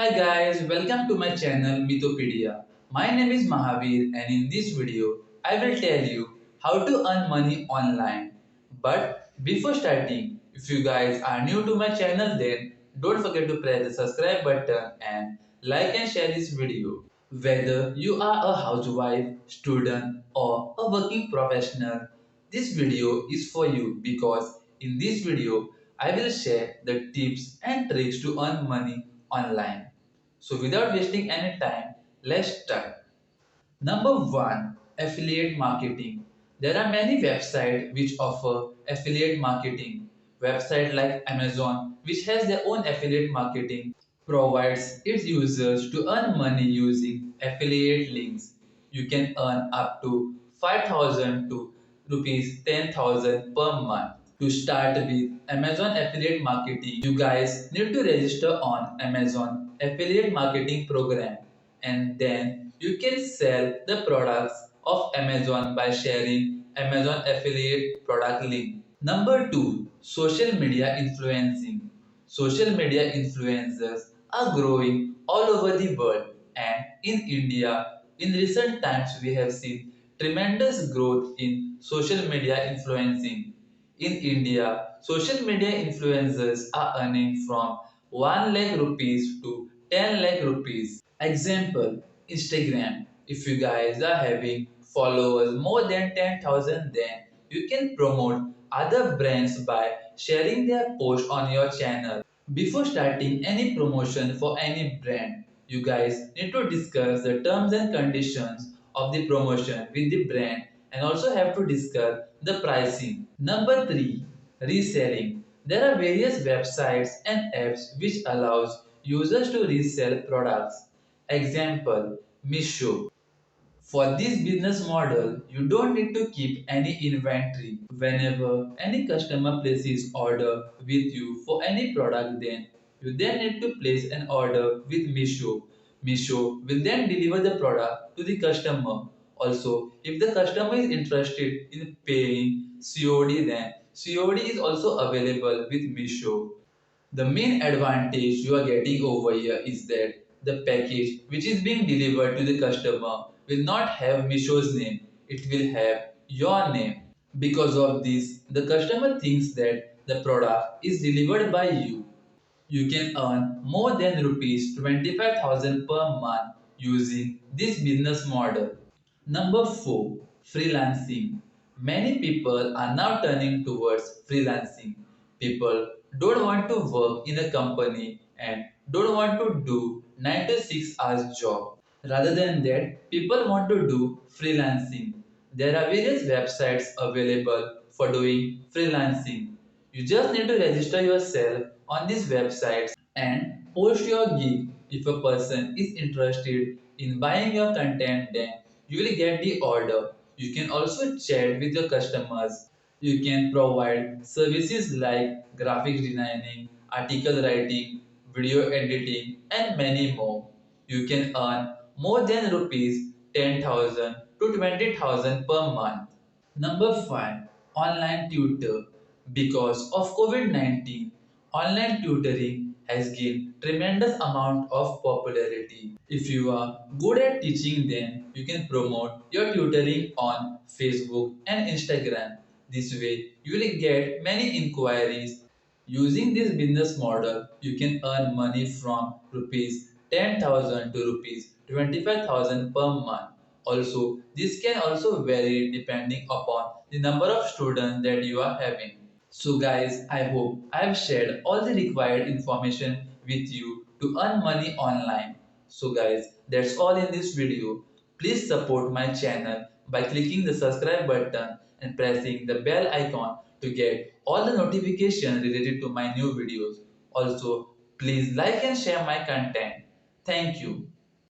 Hi guys, welcome to my channel Mitopedia. My name is Mahavir and in this video I will tell you how to earn money online. But before starting, if you guys are new to my channel then don't forget to press the subscribe button and like and share this video. Whether you are a housewife, student or a working professional, this video is for you because in this video I will share the tips and tricks to earn money online. So without wasting any time, let's start. Number 1, affiliate marketing. There are many websites which offer affiliate marketing. Website like Amazon, which has their own affiliate marketing, provides its users to earn money using affiliate links. You can earn up to 5,000 to rupees 10,000 per month. To start with Amazon affiliate marketing, you guys need to register on Amazon affiliate marketing program and then you can sell the products of Amazon by sharing Amazon affiliate product link. Number 2, social media influencing. Social media influencers are growing all over the world and in India in recent times we have seen tremendous growth in social media influencing. In India, social media influencers are earning from 1 lakh rupees to 10 lakh rupees. Example, Instagram. If you guys are having followers more than 10,000, then you can promote other brands by sharing their post on your channel. Before starting any promotion for any brand, you guys need to discuss the terms and conditions of the promotion with the brand and also have to discuss the pricing. Number 3, reselling. There are various websites and apps which allows users to resell products. Example, Misho. For this business model, you don't need to keep any inventory. Whenever any customer places order with you for any product, then you then need to place an order with Misho. Misho will then deliver the product to the customer. Also, if the customer is interested in paying COD, then COD is also available with Misho. The main advantage you are getting over here is that the package which is being delivered to the customer will not have Misho's name, it will have your name. Because of this, the customer thinks that the product is delivered by you. You can earn more than rupees 25,000 per month using this business model. Number 4, freelancing. Many people are now turning towards freelancing. People don't want to work in a company and don't want to do 9 to 6 hours job. Rather than that, people want to do freelancing. There are various websites available for doing freelancing. You just need to register yourself on these websites and post your gig. If a person is interested in buying your content, then you will get the order. You can also chat with your customers. You can provide services like graphics designing, article writing, video editing, and many more. You can earn more than rupees 10,000 to 20,000 per month. Number 5, online tutor. Because of COVID-19, online tutoring has gained tremendous amount of popularity. If you are good at teaching, then you can promote your tutoring on Facebook and Instagram. This way, you will get many inquiries. Using this business model, you can earn money from rupees 10,000 to rupees 25,000 per month. Also, this can also vary depending upon the number of students that you are having. So guys, I hope I have shared all the required information with you to earn money online. So guys, that's all in this video. Please support my channel by clicking the subscribe button and pressing the bell icon to get all the notifications related to my new videos. Also, please like and share my content. Thank you.